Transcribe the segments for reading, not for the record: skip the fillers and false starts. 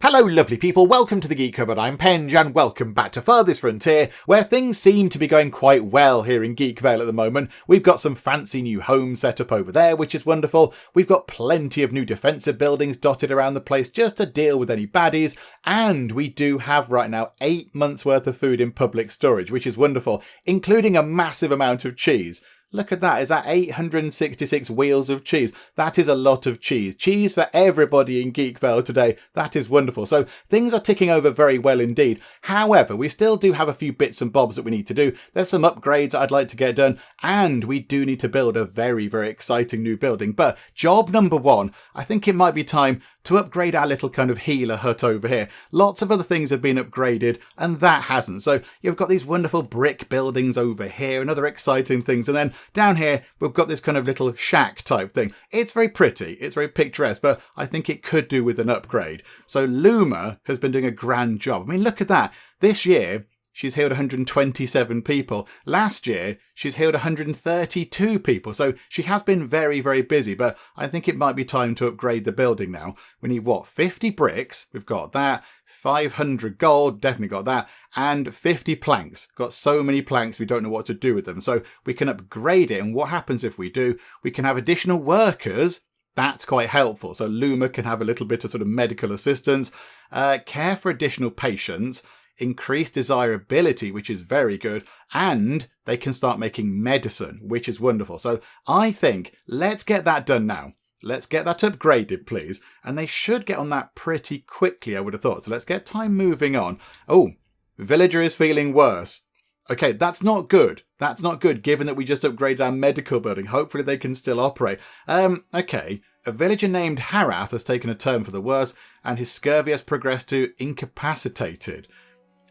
Hello lovely people, welcome to the Geek Cupboard, I'm Penge and welcome back to Farthest Frontier, where things seem to be going quite well here in Geekvale at the moment. We've got some fancy new homes set up over there, which is wonderful. We've got plenty of new defensive buildings dotted around the place just to deal with any baddies, and we do have right now 8 months worth of food in public storage, which is wonderful, including a massive amount of cheese. Look at that, is that 866 wheels of cheese? That is a lot of cheese. Cheese for everybody in Geekvale today. That is wonderful. So things are ticking over very well indeed. However, we still do have a few bits and bobs that we need to do. There's some upgrades I'd like to get done, and we do need to build a very, very exciting new building. But job number one, I think it might be time to upgrade our little kind of healer hut over here. Lots of other things have been upgraded and that hasn't. So you've got these wonderful brick buildings over here and other exciting things. And then down here, we've got this kind of little shack type thing. It's very pretty. It's very picturesque, but I think it could do with an upgrade. So Luma has been doing a grand job. I mean, look at that. This year, she's healed 127 people. Last year, she's healed 132 people. So she has been very, very busy, but I think it might be time to upgrade the building now. We need, what, 50 bricks? We've got that. 500 gold, definitely got that. And 50 planks. Got so many planks, we don't know what to do with them. So we can upgrade it. And what happens if we do? We can have additional workers. That's quite helpful. So Luma can have a little bit of sort of medical assistance, care for additional patients, increased desirability, which is very good, and they can start making medicine, which is wonderful. So I think let's get that done now. Let's get that upgraded, please. And they should get on that pretty quickly, I would have thought. So let's get time moving on. Oh, villager is feeling worse. Okay, that's not good. That's not good, given that we just upgraded our medical building. Hopefully they can still operate. Okay. A villager named Harath has taken a turn for the worse, and his scurvy has progressed to incapacitated.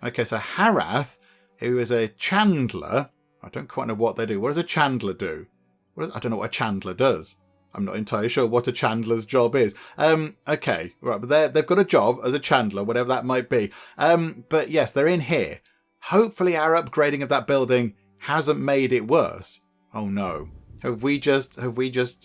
Okay, so Harath, who is a chandler, I don't quite know what they do. What does a chandler do? I don't know what a chandler does. I'm not entirely sure what a chandler's job is. Okay, right, but they've got a job as a chandler, whatever that might be. But yes, they're in here. Hopefully our upgrading of that building hasn't made it worse. Oh no. Have we just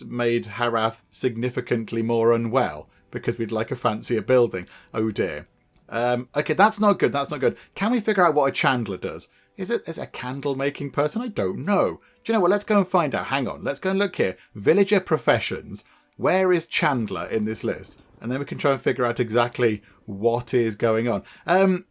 made Harath significantly more unwell because we'd like a fancier building? Oh dear. Okay, that's not good. That's not good. Can we figure out what a chandler does? Is it a candle making person? I don't know. Do you know what? Let's go and find out. Hang on. Let's go and look here. Villager professions. Where is chandler in this list? And then we can try and figure out exactly what is going on.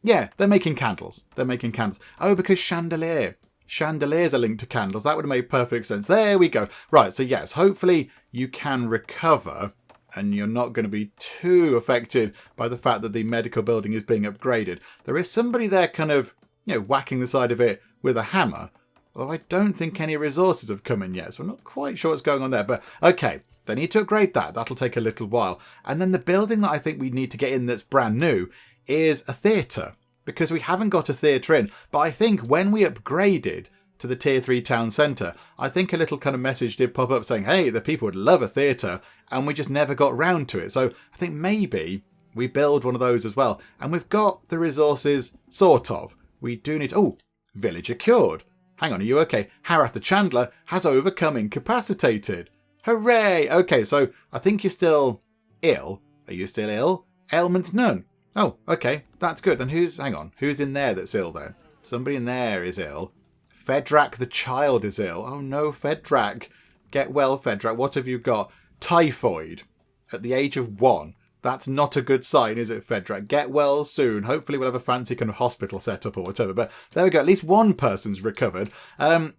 Yeah, they're making candles. They're making candles. Oh, because chandelier. Chandeliers are linked to candles. That would have made perfect sense. There we go. Right, so yes, hopefully you can recover and you're not going to be too affected by the fact that the medical building is being upgraded. There is somebody there kind of, whacking the side of it with a hammer. Although I don't think any resources have come in yet, so I'm not quite sure what's going on there. But okay, they need to upgrade that. That'll take a little while. And then the building that I think we need to get in that's brand new is a theatre. Because we haven't got a theatre in. But I think when we upgraded to the Tier 3 town centre, I think a little kind of message did pop up saying, hey, the people would love a theatre, and we just never got round to it. So I think maybe we build one of those as well. And we've got the resources, sort of. We do need... Oh, villager cured. Hang on, are you okay? Harath the Chandler has overcome incapacitated. Hooray! Okay, so I think you're still ill. Are you still ill? Ailment none. Oh, okay, that's good. Then hang on, who's in there that's ill then? Somebody in there is ill. Fedrak the child is ill. Oh no, Fedrak. Get well, Fedrak. What have you got? Typhoid. At the age of 1. That's not a good sign, is it, Fedrak? Get well soon. Hopefully we'll have a fancy kind of hospital set up or whatever. But there we go. At least one person's recovered.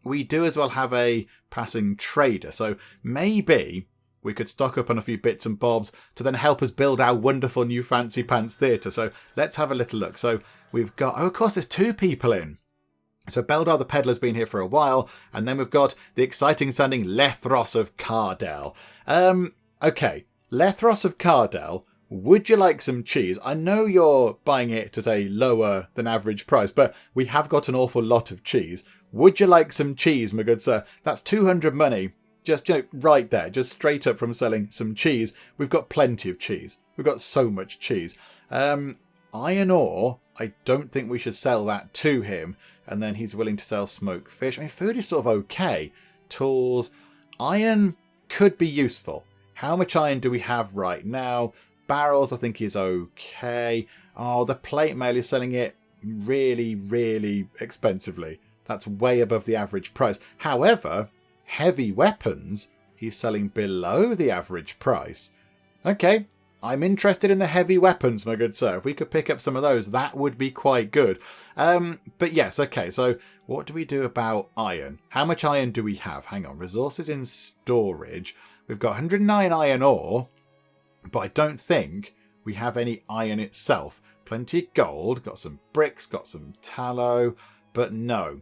We do as well have a passing trader. So maybe we could stock up on a few bits and bobs to then help us build our wonderful new fancy pants theatre. So let's have a little look. So we've got... Oh, of course, there's 2 people in. So Beldar the Peddler's been here for a while. And then we've got the exciting sounding Lethros of Cardell. Okay. Lethros of Cardell. Would you like some cheese? I know you're buying it at a lower than average price, but we have got an awful lot of cheese. Would you like some cheese, my good sir? That's 200 money. Just, right there, just straight up from selling some cheese. We've got plenty of cheese. We've got so much cheese. Iron ore, I don't think we should sell that to him. And then he's willing to sell smoked fish. I mean, food is sort of okay. Tools. Iron could be useful. How much iron do we have right now? barrels I think is okay. Oh, the plate mail is selling it really, really expensively. That's way above the average price. However, heavy weapons, he's selling below the average price. Okay, I'm interested in the heavy weapons, my good sir. If we could pick up some of those, that would be quite good. But yes, okay, so what do we do about iron? How much iron do we have? Hang on, resources in storage. We've got 109 iron ore, but I don't think we have any iron itself. Plenty of gold, got some bricks, got some tallow, but no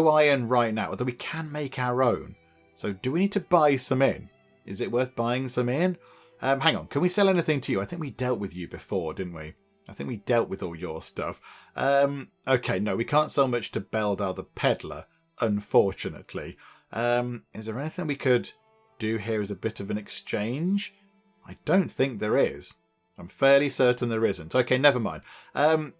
iron right now, although we can make our own. So do we need to buy some in? Is it worth buying some in? Hang on, can we sell anything to you? I think we dealt with you before, didn't we? I think we dealt with all your stuff. Okay, no, we can't sell much to Beldar the Peddler, unfortunately. Is there anything we could do here as a bit of an exchange? I don't think there is. I'm fairly certain there isn't. Okay, never mind.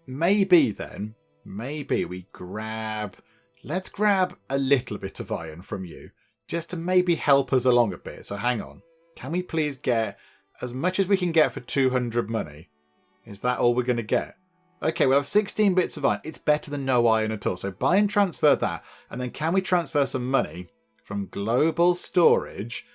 Maybe we grab... Let's grab a little bit of iron from you, just to maybe help us along a bit. So hang on. Can we please get as much as we can get for 200 money? Is that all we're going to get? Okay, we'll have 16 bits of iron. It's better than no iron at all. So buy and transfer that. And then can we transfer some money from global storage?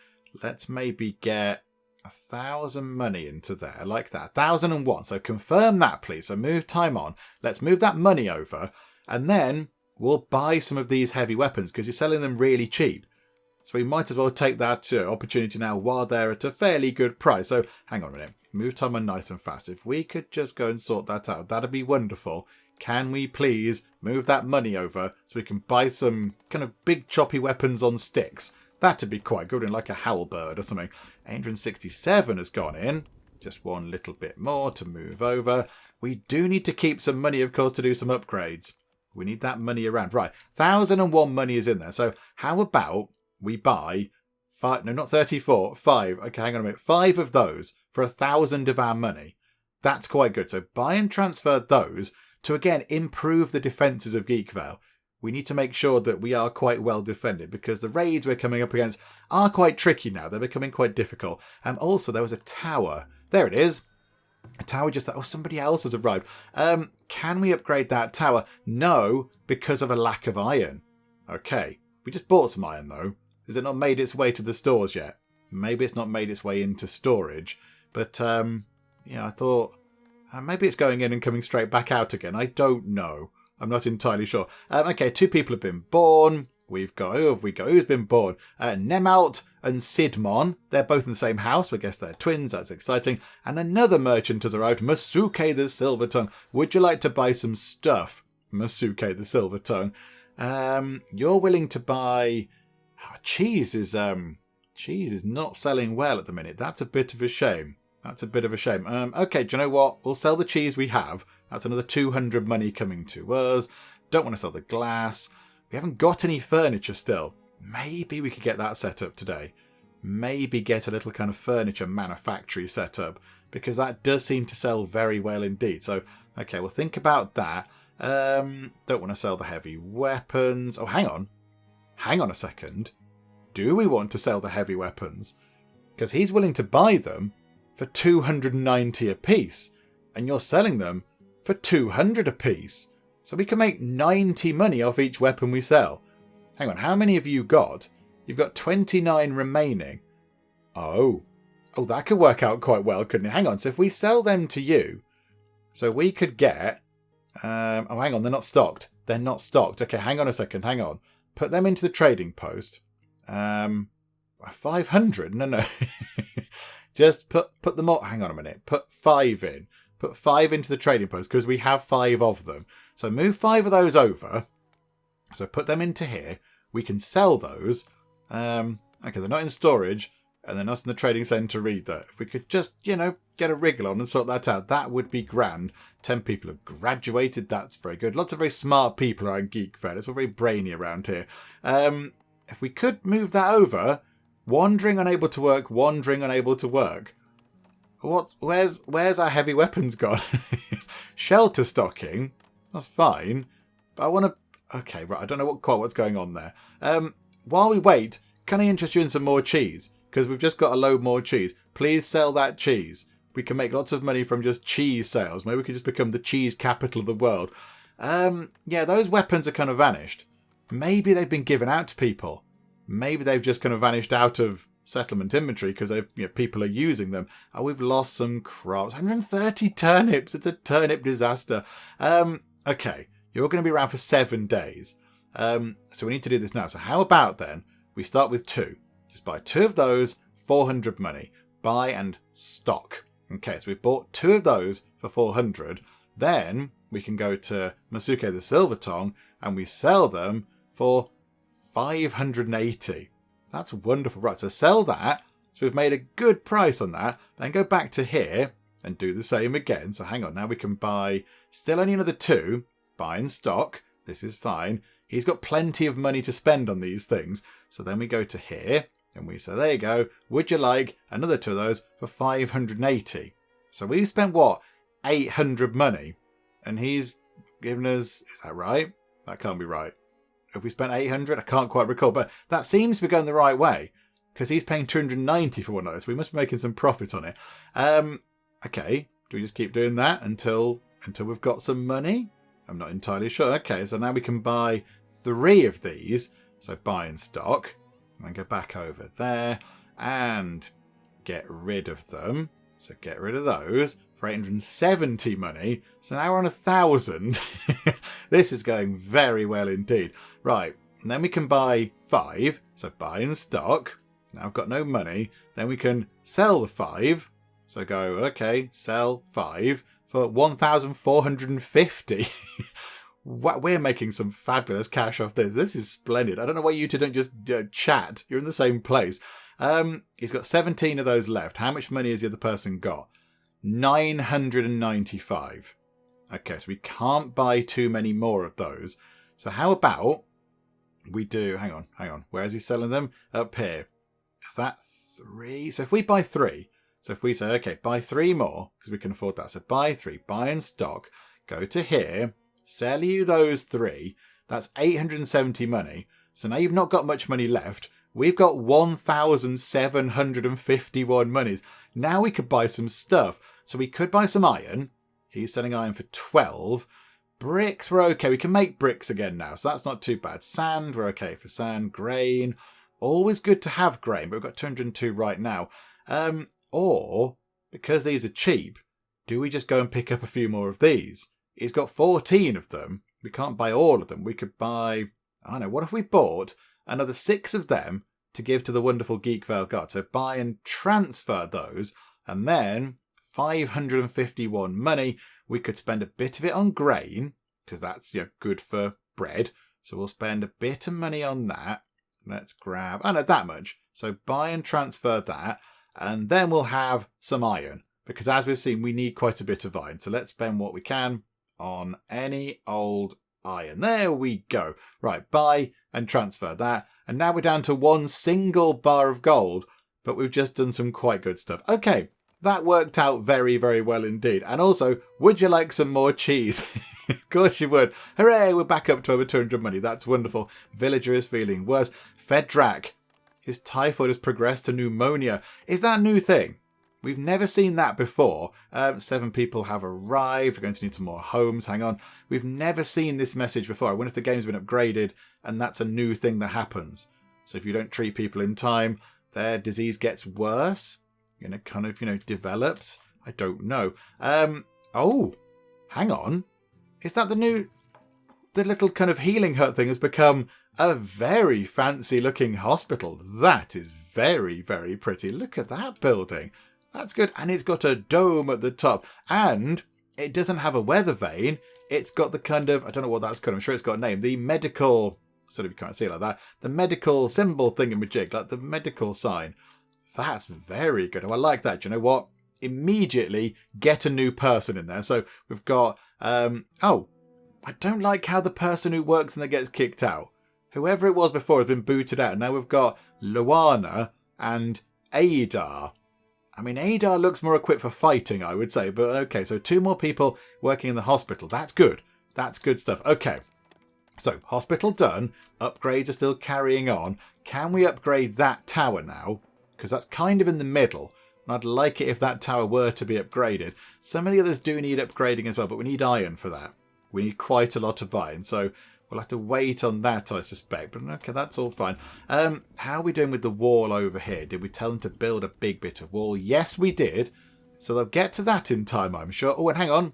Let's maybe get 1,000 money into there, like that. 1,001. So confirm that, please. So move time on. Let's move that money over. And then we'll buy some of these heavy weapons because you're selling them really cheap. So we might as well take that opportunity now while they're at a fairly good price. So hang on a minute. Move time on nice and fast. If we could just go and sort that out, that'd be wonderful. Can we please move that money over so we can buy some kind of big choppy weapons on sticks? That'd be quite good in like a halberd or something. 867 has gone in. Just one little bit more to move over. We do need to keep some money, of course, to do some upgrades. We need that money around. Right, 1,001 money is in there. So how about we buy 5, no, not 34, 5. Okay, hang on a minute. 5 of those for 1,000 of our money. That's quite good. So buy and transfer those to, again, improve the defences of Geekvale. We need to make sure that we are quite well defended because the raids we're coming up against are quite tricky now. They're becoming quite difficult. Also, there was a tower. There it is. A tower just that. Oh, somebody else has arrived. Can we upgrade that tower? No, because of a lack of iron. Okay. We just bought some iron, though. Has it not made its way to the stores yet? Maybe it's not made its way into storage. But, yeah, I thought maybe it's going in and coming straight back out again. I don't know. I'm not entirely sure. Okay, 2 people have been born. We've got, who have we got? Who's been born? Nemalt and Sidmon. They're both in the same house. I guess they're twins. That's exciting. And another merchant has arrived. Masuke the Silver Tongue. Would you like to buy some stuff? Masuke the Silver Tongue. You're willing to buy... Oh, cheese is not selling well at the minute. That's a bit of a shame. Okay, do you know what? We'll sell the cheese we have. That's another 200 money coming to us. Don't want to sell the glass. We haven't got any furniture still. Maybe we could get that set up today. Maybe get a little kind of furniture manufactory set up because that does seem to sell very well indeed. So, okay, we'll think about that. Don't want to sell the heavy weapons. Oh, hang on. Hang on a second. Do we want to sell the heavy weapons? Because he's willing to buy them for 290 apiece. And you're selling them for 200 apiece. So we can make 90 money off each weapon we sell. Hang on, how many have you got? You've got 29 remaining. Oh, that could work out quite well, couldn't it? Hang on, so if we sell them to you, so we could get... oh, hang on, they're not stocked. They're not stocked. Okay, hang on a second, hang on. Put them into the trading post. 500? No. Just put them all... Hang on a minute. Put 5 in. Put 5 into the trading post because we have 5 of them. So move 5 of those over. So put them into here. We can sell those. Okay, they're not in storage and they're not in the trading centre either. If we could just, get a wriggle on and sort that out, that would be grand. 10 people have graduated. That's very good. Lots of very smart people are in Geekvale. It's all very brainy around here. If we could move that over, wandering unable to work. Where's our heavy weapons gone? Shelter stocking. That's fine. But I want to... Okay, right. I don't know quite what's going on there. While we wait, can I interest you in some more cheese? Because we've just got a load more cheese. Please sell that cheese. we can make lots of money from just cheese sales. Maybe we could just become the cheese capital of the world. Yeah, those weapons are kind of vanished. Maybe they've been given out to people. Maybe they've just kind of vanished out of settlement inventory because people are using them. Oh, we've lost some crops. 130 turnips. It's a turnip disaster. Okay, you're going to be around for 7 days. So we need to do this now. So how about then we start with 2. Just buy 2 of those, 400 money. Buy and stock. Okay, so we bought 2 of those for 400. Then we can go to Masuke the Silver Tongue and we sell them for 580. That's wonderful. Right, so sell that. So we've made a good price on that. Then go back to here and do the same again. So hang on, now we can buy still only another 2. Buy in stock. This is fine. He's got plenty of money to spend on these things. So then we go to here and we say, there you go. Would you like another 2 of those for 580? So we've spent what? 800 money. And he's given us, is that right? That can't be right. Have we spent 800? I can't quite recall, but that seems to be going the right way because he's paying 290 for one of those. So we must be making some profit on it. Okay, do we just keep doing that until we've got some money? I'm not entirely sure. Okay, so now we can buy 3 of these. So buy in stock and then go back over there and get rid of them. So get rid of those for 870 money. So now we're on 1,000. This is going very well indeed. Right, and then we can buy 5. So buy in stock. Now I've got no money. Then we can sell the 5. So go, okay, sell 5 for 1,450. We're making some fabulous cash off this. This is splendid. I don't know why you two don't just chat. You're in the same place. He's got 17 of those left. How much money has the other person got? 995. Okay, so we can't buy too many more of those. So how about we do... Hang on. Where is he selling them? Up here. Is that 3? So if we buy 3... So if we say, okay, buy 3 more, because we can afford that. So buy 3, buy in stock, go to here, sell you those 3. That's 870 money. So now you've not got much money left. We've got 1,751 monies. Now we could buy some stuff. So we could buy some iron. He's selling iron for 12. Bricks, we're okay. We can make bricks again now, so that's not too bad. Sand, we're okay for sand. Grain, always good to have grain, but we've got 202 right now. Or, because these are cheap, do we just go and pick up a few more of these? He's got 14 of them. We can't buy all of them. We could buy, I don't know, what if we bought another 6 of them to give to the wonderful Geek Vale God? So buy and transfer those, and then 551 money. We could spend a bit of it on grain, because that's good for bread. So we'll spend a bit of money on that. Let's grab, I know that much. So buy and transfer that. And then we'll have some iron, because as we've seen, we need quite a bit of iron. So let's spend what we can on any old iron. There we go. Right, buy and transfer that. And now we're down to 1 single bar of gold, but we've just done some quite good stuff. Okay, that worked out very, very well indeed. And also, would you like some more cheese? Of course you would. Hooray, we're back up to over 200 money. That's wonderful. Villager is feeling worse. Fedrak. His typhoid has progressed to pneumonia. Is that a new thing? We've never seen that before. 7 people have arrived. We're going to need some more homes. Hang on. We've never seen this message before. I wonder if the game's been upgraded and that's a new thing that happens. So if you don't treat people in time, their disease gets worse. Kind of, develops. I don't know. Oh, hang on. Is that the little kind of healing hut thing has become a very fancy looking hospital. That is very, very pretty. Look at that building. That's good. And it's got a dome at the top. And it doesn't have a weather vane. It's got the kind of, I don't know what that's called. I'm sure it's got a name. The medical, sort of you can't see it like that. The medical symbol thingamajig, like the medical sign. That's very good. Oh, I like that. Do you know what? Immediately get a new person in there. So we've got, oh, I don't like how the person who works and then gets kicked out. Whoever it was before has been booted out. Now we've got Luana and Adar. I mean, Adar looks more equipped for fighting, I would say. But okay, so 2 more people working in the hospital. That's good. That's good stuff. Okay, so hospital done. Upgrades are still carrying on. Can we upgrade that tower now? Because that's kind of in the middle. And I'd like it if that tower were to be upgraded. Some of the others do need upgrading as well, but we need iron for that. We need quite a lot of iron, so we'll have to wait on that, I suspect. But okay, that's all fine. How are we doing with the wall over here? Did we tell them to build a big bit of wall? Yes, we did. So they'll get to that in time, I'm sure. Oh, and hang on.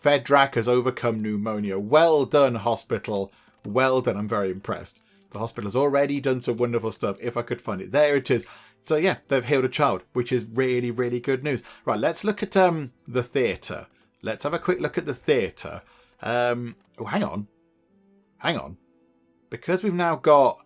Fedrak has overcome pneumonia. Well done, hospital. Well done. I'm very impressed. The hospital has already done some wonderful stuff. If I could find it. There it is. So yeah, they've healed a child, which is really, really good news. Right, let's look at the theatre. Let's have a quick look at the theatre. Oh, hang on. Hang on. Because we've now got...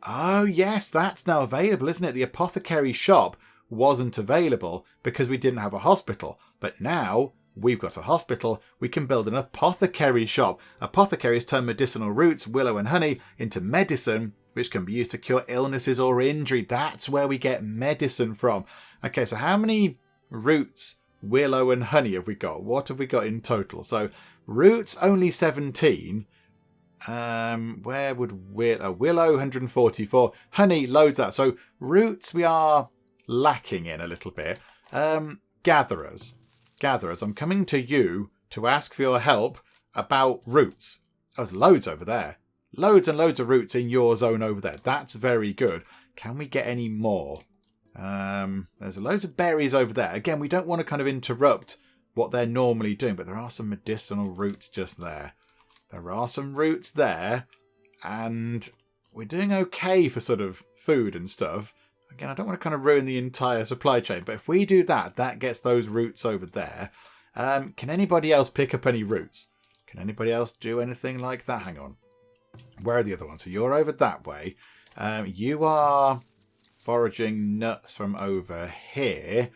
Oh, yes, that's now available, isn't it? The apothecary shop wasn't available because we didn't have a hospital. But now we've got a hospital. We can build an apothecary shop. Apothecaries turn medicinal roots, willow and honey into medicine, which can be used to cure illnesses or injury. That's where we get medicine from. Okay, so how many roots, willow and honey have we got? What have we got in total? So roots only 17. Where would willow 144, honey loads that. So roots we are lacking in a little bit. Gatherers, I'm coming to you to ask for your help about roots. There's loads over there. Loads and loads of roots in your zone over there. That's very good. Can we get any more? There's loads of berries over there. Again, we don't want to kind of interrupt what they're normally doing, but there are some medicinal roots just there. There are some roots there, and we're doing okay for sort of food and stuff. Again, I don't want to kind of ruin the entire supply chain, but if we do that, that gets those roots over there. Can anybody else pick up any roots? Can anybody else do anything like that? Hang on. Where are the other ones? So you're over that way. You are foraging nuts from over here.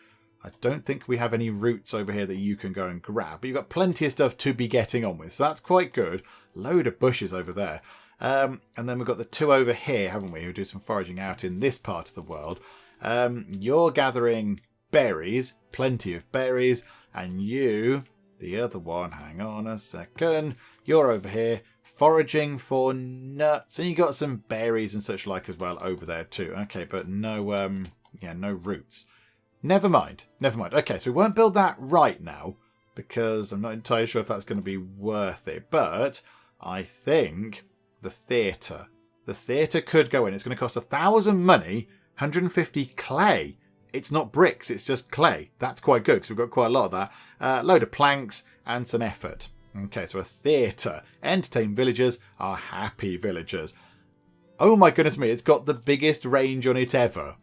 I don't think we have any roots over here that you can go and grab. But you've got plenty of stuff to be getting on with. So that's quite good. Load of bushes over there. And then we've got the two over here, haven't we? Who do some foraging out in this part of the world. You're gathering berries. Plenty of berries. And you, the other one, hang on a second. You're over here foraging for nuts. And you got some berries and such like as well over there too. Okay, but no, no roots. Never mind. Okay, so we won't build that right now because I'm not entirely sure if that's going to be worth it. But I think the theatre could go in. It's going to cost 1,000 money, 150 clay. It's not bricks, it's just clay. That's quite good because we've got quite a lot of that. Load of planks and some effort. Okay, so a theatre. Entertain villagers are happy villagers. Oh my goodness me, it's got the biggest range on it ever.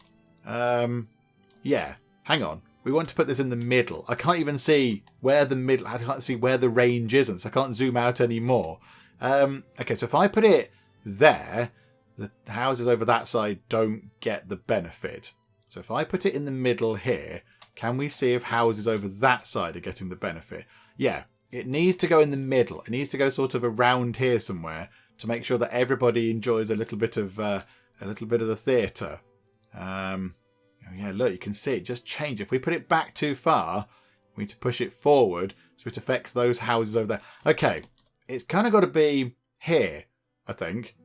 Yeah. Hang on. We want to put this in the middle. I can't even see where the middle... I can't see where the range isn't, so I can't zoom out anymore. Okay, so if I put it there, the houses over that side don't get the benefit. So if I put it in the middle here, can we see if houses over that side are getting the benefit? Yeah, it needs to go in the middle. It needs to go sort of around here somewhere to make sure that everybody enjoys a little bit of the theatre. Oh yeah, look, you can see it just change. If we put it back too far, we need to push it forward so it affects those houses over there. Okay, it's kind of got to be here, I think.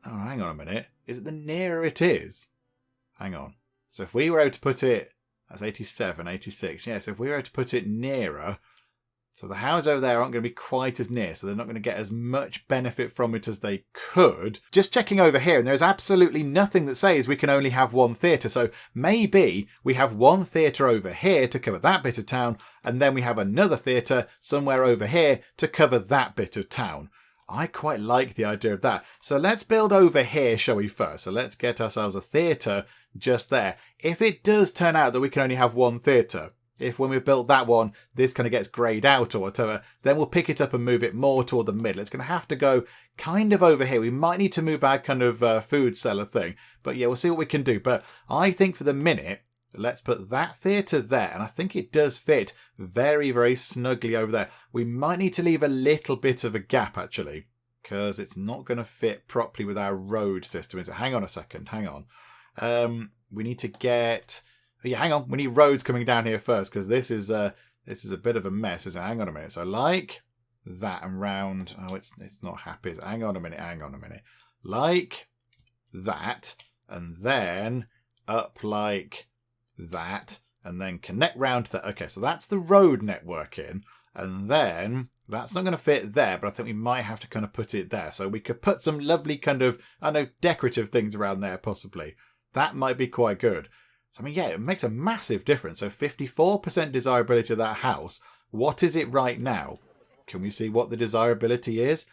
Oh, hang on a minute. Is it the nearer it is? Hang on. So if we were able to put it, that's 87, 86. Yeah, so if we were able to put it nearer, so the houses over there aren't going to be quite as near, so they're not going to get as much benefit from it as they could. Just checking over here, and there's absolutely nothing that says we can only have one theatre. So maybe we have one theatre over here to cover that bit of town, and then we have another theatre somewhere over here to cover that bit of town. I quite like the idea of that. So let's build over here, shall we, first? So let's get ourselves a theatre just there. If it does turn out that we can only have one theatre, if when we've built that one, this kind of gets greyed out or whatever, then we'll pick it up and move it more toward the middle. It's going to have to go kind of over here. We might need to move our kind of food cellar thing. But yeah, we'll see what we can do. But I think for the minute, let's put that theatre there. And I think it does fit very, very snugly over there. We might need to leave a little bit of a gap, actually, because it's not going to fit properly with our road system. Is it? Hang on a second. Hang on. We need to get... Yeah, hang on. We need roads coming down here first because this is a bit of a mess. Isn't it? Hang on a minute. So like that and round. Oh, it's not happy. Hang on a minute. Like that and then up like that and then connect round to that. Okay, so that's the road networking, and then that's not going to fit there, but I think we might have to kind of put it there. So we could put some lovely kind of, I don't know, decorative things around there possibly. That might be quite good. So, I mean, yeah, it makes a massive difference. So 54% desirability of that house. What is it right now? Can we see what the desirability is?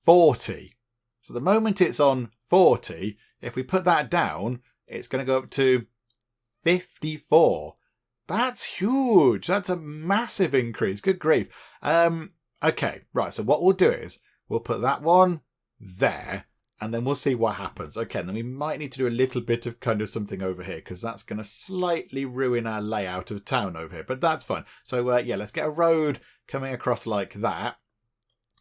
40. So the moment it's on 40, if we put that down, it's going to go up to 54. That's huge. That's a massive increase. Good grief. Okay, right. So what we'll do is we'll put that one there, and then we'll see what happens. Okay, and then we might need to do a little bit of kind of something over here, because that's going to slightly ruin our layout of town over here. But that's fine. So yeah, let's get a road coming across like that,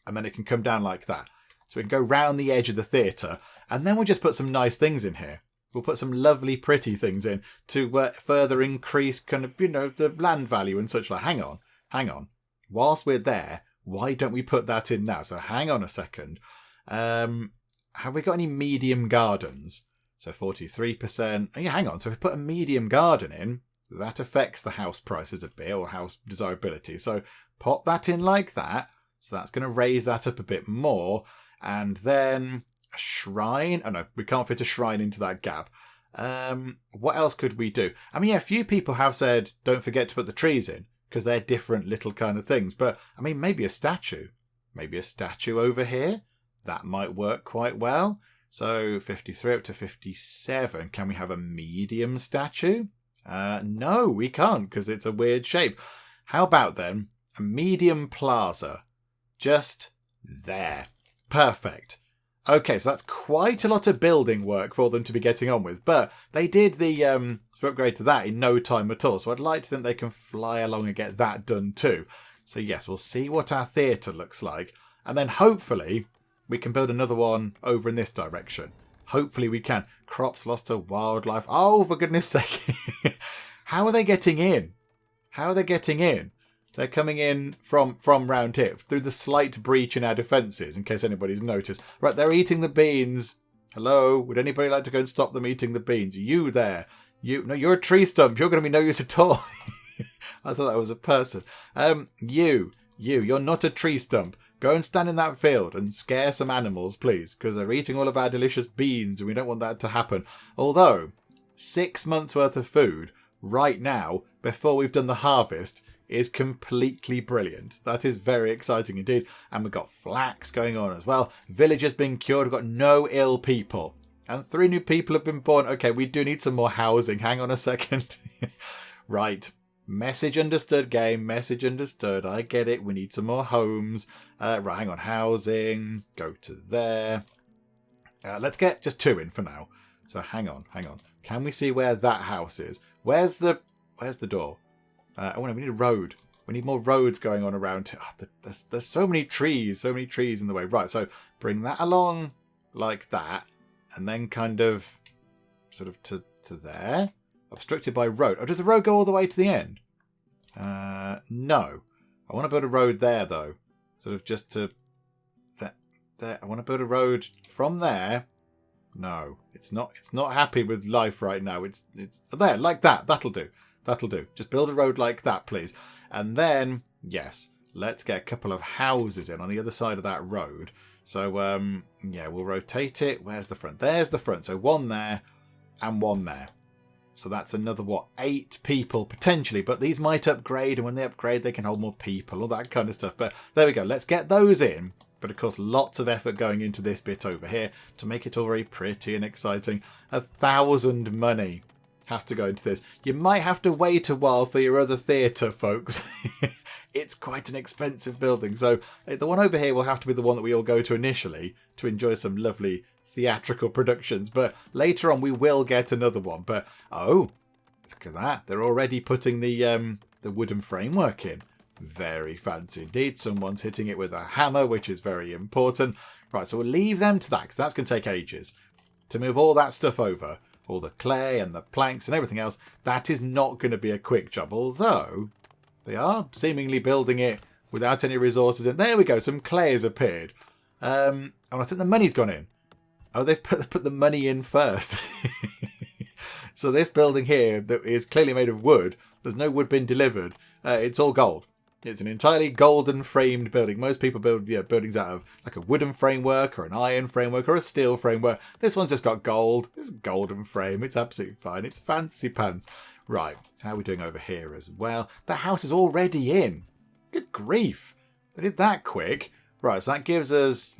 and then it can come down like that. So we can go round the edge of the theatre, and then we'll just put some nice things in here. We'll put some lovely, pretty things in to further increase kind of, the land value and such like. Hang on. Whilst we're there, why don't we put that in now? So hang on a second. Have we got any medium gardens? So 43%. Oh, yeah, hang on. So if we put a medium garden in, that affects the house prices a bit, or house desirability. So pop that in like that. So that's going to raise that up a bit more. And then a shrine. Oh no, we can't fit a shrine into that gap. What else could we do? I mean, yeah, a few people have said don't forget to put the trees in, because they're different little kind of things. But I mean, maybe a statue. Maybe a statue over here. That might work quite well. So 53 up to 57. Can we have a medium statue? No, we can't, because it's a weird shape. How about then a medium plaza? Just there. Perfect. Okay, so that's quite a lot of building work for them to be getting on with, but they did the upgrade to that in no time at all, so I'd like to think they can fly along and get that done too. So yes, we'll see what our theatre looks like, and then hopefully we can build another one over in this direction. Hopefully we can. Crops lost to wildlife. Oh, for goodness sake. How are they getting in? They're coming in from round here, through the slight breach in our defences, in case anybody's noticed. Right, they're eating the beans. Hello, would anybody like to go and stop them eating the beans? You there. No, you're a tree stump. You're going to be no use at all. I thought that was a person. You're not a tree stump. Go and stand in that field and scare some animals, please, because they're eating all of our delicious beans, and we don't want that to happen. Although, 6 months worth of food right now, before we've done the harvest, is completely brilliant. That is very exciting indeed. And we've got flax going on as well. Village has been cured. We've got no ill people. And 3 new people have been born. Okay, we do need some more housing. Hang on a second. Right. Message understood, game. Message understood. I get it. We need some more homes. Right, hang on. Housing. Go to there. Let's get just 2 in for now. So hang on. Can we see where that house is? Where's the door? Oh no, we need a road. We need more roads going on around here. Oh, there's so many trees in the way. Right, so bring that along like that, and then kind of sort of to there. Obstructed by road. Oh, does the road go all the way to the end? No. I want to build a road there though. Sort of just to there. I want to build a road from there. No, it's not happy with life right now. It's there like that. That'll do. Just build a road like that, please. And then, yes, let's get a couple of houses in on the other side of that road. So, yeah, we'll rotate it. Where's the front? There's the front. So 1 there and 1 there. So that's another, 8 people potentially. But these might upgrade, and when they upgrade, they can hold more people, all that kind of stuff. But there we go. Let's get those in. But of course, lots of effort going into this bit over here to make it all very pretty and exciting. 1,000 money has to go into this. You might have to wait a while for your other theatre, folks. It's quite an expensive building. So the one over here will have to be the one that we all go to initially to enjoy some lovely theatrical productions. But later on, we will get another one. But, oh, look at that. They're already putting the wooden framework in. Very fancy indeed. Someone's hitting it with a hammer, which is very important. Right, so we'll leave them to that, because that's going to take ages. To move all that stuff over, all the clay and the planks and everything else, that is not going to be a quick job. Although, they are seemingly building it without any resources in. There we go, some clay has appeared. And I think the money's gone in. Oh, they've put the money in first. So this building here that is clearly made of wood There's no wood been delivered. It's all gold. It's an entirely golden framed building. Most people build buildings out of like a wooden framework or an iron framework or a steel framework. This one's just got gold. It's a golden frame. It's absolutely fine. It's fancy pants. Right, how are we doing over here as well? The house is already in. Good grief. They did that quick. Right, so that gives us,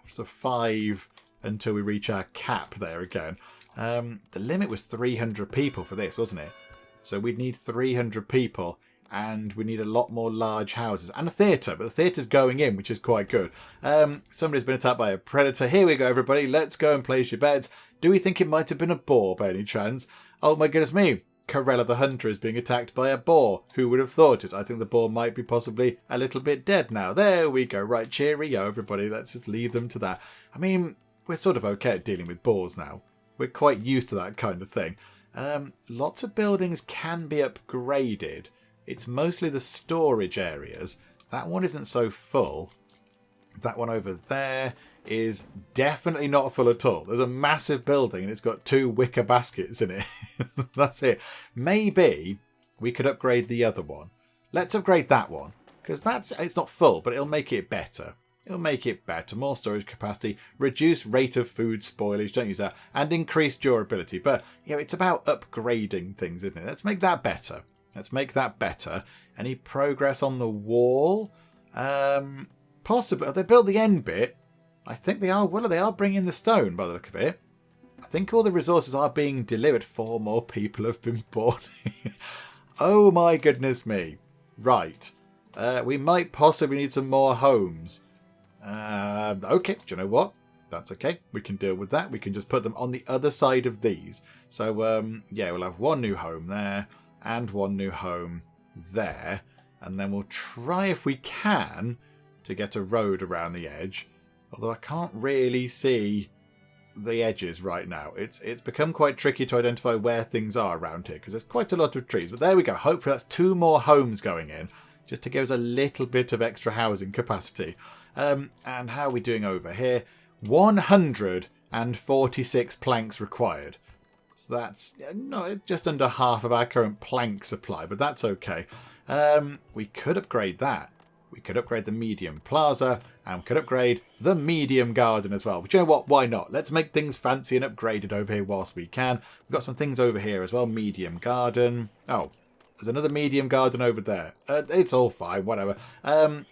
so 5 until we reach our cap there again. The limit was 300 people for this, wasn't it? So we'd need 300 people. And we need a lot more large houses. And a theatre. But the theatre's going in, which is quite good. Somebody's been attacked by a predator. Here we go, everybody. Let's go and place your beds. Do we think it might have been a boar by any chance? Oh, my goodness me. Corella the hunter is being attacked by a boar. Who would have thought it? I think the boar might be possibly a little bit dead now. There we go. Right, cheerio, everybody. Let's just leave them to that. I mean, we're sort of okay at dealing with boars now. We're quite used to that kind of thing. Lots of buildings can be upgraded. It's mostly the storage areas. That one isn't so full. That one over there is definitely not full at all. There's a massive building and it's got 2 wicker baskets in it. That's it. Maybe we could upgrade the other one. Let's upgrade that one. Because it's not full, but it'll make it better. It'll make it better. More storage capacity, reduce rate of food spoilage, don't use that, and increase durability. But, it's about upgrading things, isn't it? Let's make that better. Let's make that better. Any progress on the wall? Possibly. They built the end bit. I think they are. Well, they are bringing the stone by the look of it. I think all the resources are being delivered. 4 more people have been born. Oh my goodness me. Right. We might possibly need some more homes. Okay. Do you know what? That's okay. We can deal with that. We can just put them on the other side of these. So, we'll have 1 new home there. And 1 new home there. And then we'll try, if we can, to get a road around the edge. Although I can't really see the edges right now. It's become quite tricky to identify where things are around here, because there's quite a lot of trees. But there we go. Hopefully that's 2 more homes going in, just to give us a little bit of extra housing capacity. And how are we doing over here? 146 planks required. So that's just under half of our current plank supply, but that's okay. We could upgrade that. We could upgrade the medium plaza, and we could upgrade the medium garden as well. But you know what? Why not? Let's make things fancy and upgraded over here whilst we can. We've got some things over here as well. Medium garden. Oh, there's another medium garden over there. It's all fine, whatever.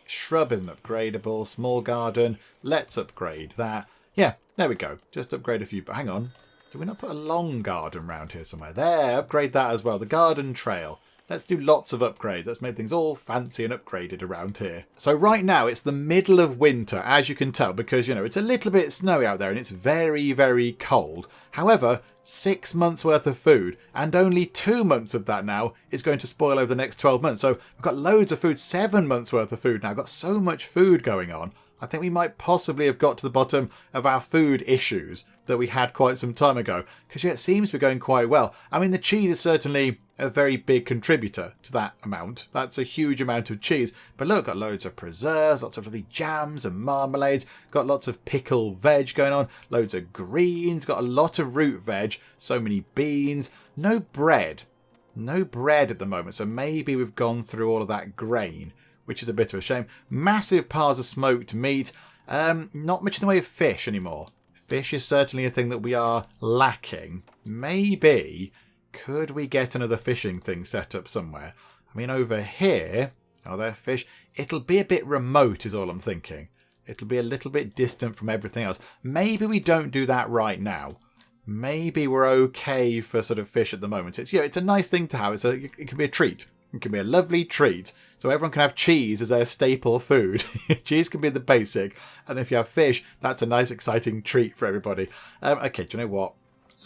Shrub isn't upgradable. Small garden. Let's upgrade that. Yeah, there we go. Just upgrade a few, but hang on. Did we not put a long garden around here somewhere? There, upgrade that as well. The garden trail. Let's do lots of upgrades. Let's make things all fancy and upgraded around here. So right now it's the middle of winter, as you can tell, because, it's a little bit snowy out there and it's very, very cold. However, 6 months worth of food, and only 2 months of that now is going to spoil over the next 12 months. So we've got loads of food, 7 months worth of food now. We've got so much food going on. I think we might possibly have got to the bottom of our food issues that we had quite some time ago. Because it seems to be going quite well. I mean, the cheese is certainly a very big contributor to that amount. That's a huge amount of cheese. But look, got loads of preserves, lots of lovely jams and marmalades. Got lots of pickle veg going on. Loads of greens. Got a lot of root veg. So many beans. No bread. No bread at the moment. So maybe we've gone through all of that grain, which is a bit of a shame. Massive piles of smoked meat. Not much in the way of fish anymore. Fish is certainly a thing that we are lacking. Maybe, could we get another fishing thing set up somewhere? I mean, over here, are there fish? It'll be a bit remote is all I'm thinking. It'll be a little bit distant from everything else. Maybe we don't do that right now. Maybe we're okay for sort of fish at the moment. It's a nice thing to have. It can be a treat. It can be a lovely treat. So everyone can have cheese as their staple food. Cheese can be the basic. And if you have fish, that's a nice, exciting treat for everybody. Okay, do you know what?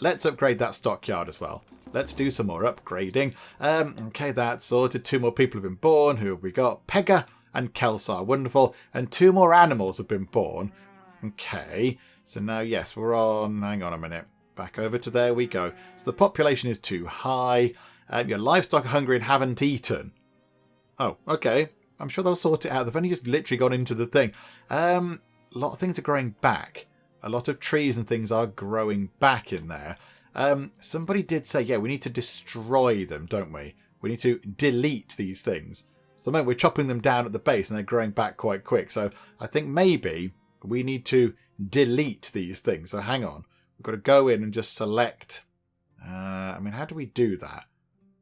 Let's upgrade that stockyard as well. Let's do some more upgrading. Okay, that's sorted. 2 more people have been born. Who have we got? Pega and Kelsar. Wonderful. And 2 more animals have been born. Okay. So now, yes, we're on... Hang on a minute. Back over to there we go. So the population is too high. Your livestock are hungry and haven't eaten. Oh, okay. I'm sure they'll sort it out. They've only just literally gone into the thing. A lot of things are growing back. A lot of trees and things are growing back in there. Somebody did say, yeah, we need to destroy them, don't we? we need to delete these things. So at the moment we're chopping them down at the base and they're growing back quite quick. So I think maybe we need to delete these things. So hang on. We've got to go in and just select. I mean, how do we do that?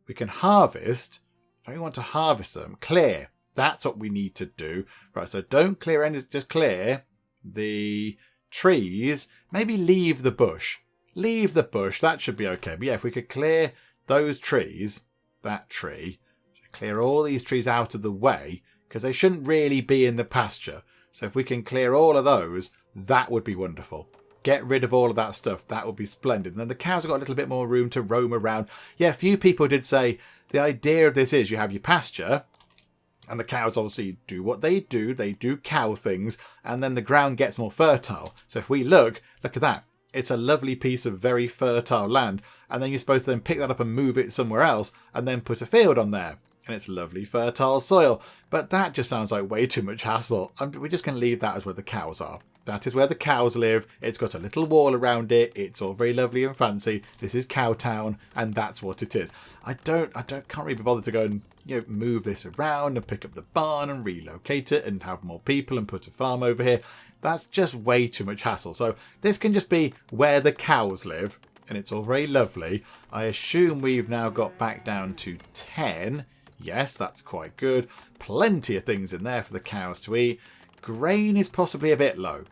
We can harvest. Don't we want to harvest them? Clear. That's what we need to do. Right, so don't clear any, just clear the trees. Maybe leave the bush. Leave the bush. That should be okay. But yeah, if we could clear those trees, that tree, so clear all these trees out of the way, because they shouldn't really be in the pasture. So if we can clear all of those, that would be wonderful. Get rid of all of that stuff. That would be splendid. And then the cows have got a little bit more room to roam around. Yeah, a few people did say the idea of this is you have your pasture, and the cows obviously do what they do. They do cow things, and then the ground gets more fertile. So if we look at that. It's a lovely piece of very fertile land, and then you're supposed to then pick that up and move it somewhere else, and then put a field on there. And it's lovely fertile soil. But that just sounds like way too much hassle. We're just going to leave that as where the cows are. That is where the cows live. It's got a little wall around it. It's all very lovely and fancy. This is Cowtown, and that's what it is. I can't really be bothered to go and move this around and pick up the barn and relocate it and have more people and put a farm over here. That's just way too much hassle. So this can just be where the cows live, and it's all very lovely. I assume we've now got back down to 10. Yes, that's quite good. Plenty of things in there for the cows to eat. Grain is possibly a bit low.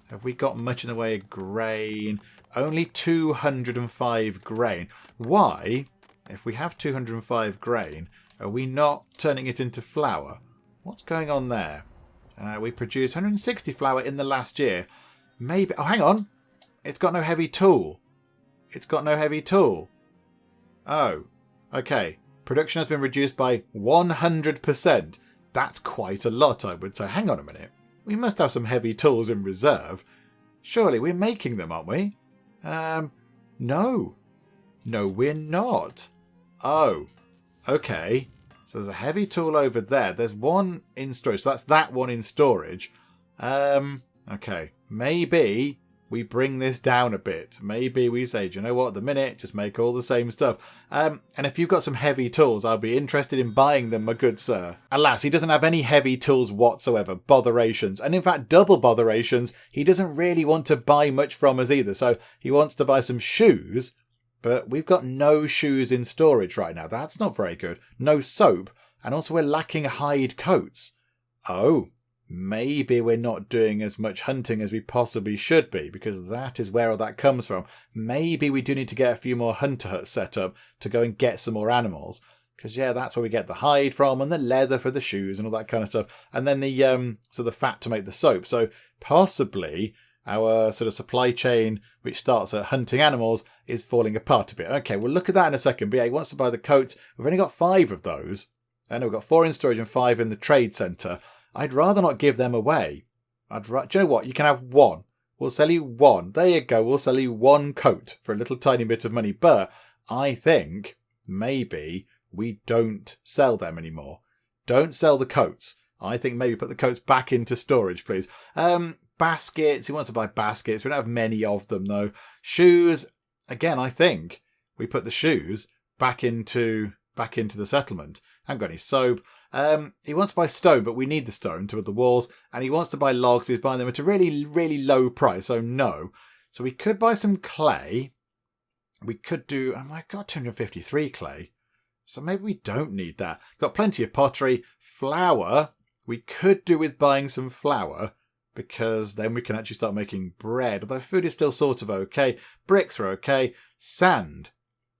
Have we got much in the way of grain? Only 205 grain. Why, if we have 205 grain, are we not turning it into flour? What's going on there? We produced 160 flour in the last year. Maybe... Oh, hang on. It's got no heavy tool. It's got no heavy tool. Oh, okay. Production has been reduced by 100%. That's quite a lot, I would say. Hang on a minute. We must have some heavy tools in reserve. Surely we're making them, aren't we? No. No, we're not. Oh, okay. So there's a heavy tool over there. There's one in storage. So that's that one in storage. Okay. Maybe we bring this down a bit. Maybe we say, do you know what? At the minute, just make all the same stuff. And if you've got some heavy tools, I'll be interested in buying them, my good sir. Alas, he doesn't have any heavy tools whatsoever. Botherations. And in fact, double botherations. He doesn't really want to buy much from us either. So he wants to buy some shoes. But we've got no shoes in storage right now. That's not very good. No soap. And also we're lacking hide coats. Oh, maybe we're not doing as much hunting as we possibly should be, because that is where all that comes from. Maybe we do need to get a few more hunter huts set up to go and get some more animals. Because, yeah, that's where we get the hide from and the leather for the shoes and all that kind of stuff. And then the fat to make the soap. So possibly our sort of supply chain, which starts at hunting animals, is falling apart a bit. Okay, we'll look at that in a second. But yeah, he wants to buy the coats. We've only got 5 of those. I know we've got 4 in storage and 5 in the trade centre. I'd rather not give them away. Do you know what? You can have 1. We'll sell you 1. There you go. We'll sell you 1 coat for a little tiny bit of money. But I think maybe we don't sell them anymore. Don't sell the coats. I think maybe put the coats back into storage, please. Baskets. He wants to buy baskets. We don't have many of them, though. Shoes. Again, I think we put the shoes back into the settlement. I haven't got any soap. He wants to buy stone, but we need the stone to put the walls. And he wants to buy logs. So he's buying them at a really, really low price. So no. So we could buy some clay. We could do... Oh, I've got 253 clay. So maybe we don't need that. Got plenty of pottery. Flour. We could do with buying some flour, because then we can actually start making bread. Although food is still sort of okay. Bricks are okay. Sand.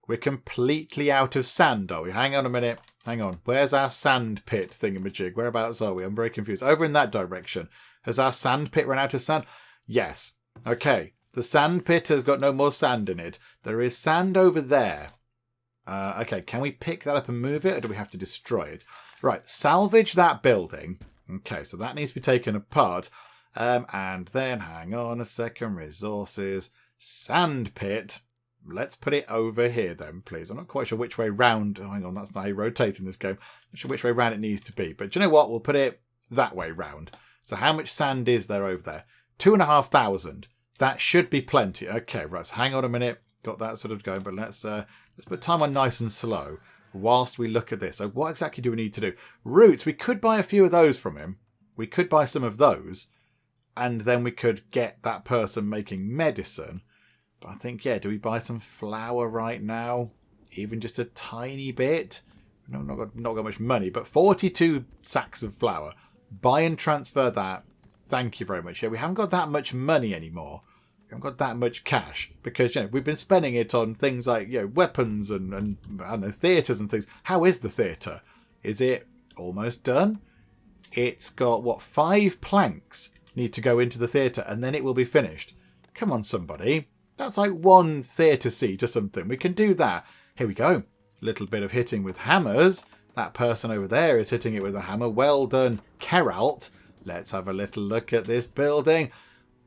We're completely out of sand, are we? Hang on a minute. Hang on. Where's our sand pit thingamajig? Whereabouts are we? I'm very confused. Over in that direction. Has our sand pit run out of sand? Yes. Okay. The sand pit has got no more sand in it. There is sand over there. Okay. Can we pick that up and move it, or do we have to destroy it? Right. Salvage that building. Okay. So that needs to be taken apart. And then, hang on a second. Resources. Sand pit. Let's put it over here then, please. I'm not quite sure which way round. Oh, hang on, that's not how you rotate in this game. Not sure which way round it needs to be. But do you know what? We'll put it that way round. So how much sand is there over there? 2,500. That should be plenty. Okay, right. So hang on a minute. Got that sort of going. But let's put time on nice and slow. whilst we look at this. So what exactly do we need to do? Roots, we could buy a few of those from him. We could buy some of those. And then we could get that person making medicine. But I think, yeah, do we buy some flour right now? Even just a tiny bit? No, not got much money, but 42 sacks of flour. Buy and transfer that. Thank you very much. Yeah, we haven't got that much money anymore. We haven't got that much cash because, we've been spending it on things like, weapons and I don't know, theatres and things. How is the theatre? Is it almost done? It's got, 5 planks need to go into the theatre and then it will be finished. Come on, somebody. That's like 1 theatre seat or something. We can do that. Here we go. Little bit of hitting with hammers. That person over there is hitting it with a hammer. Well done, Keralt. Let's have a little look at this building.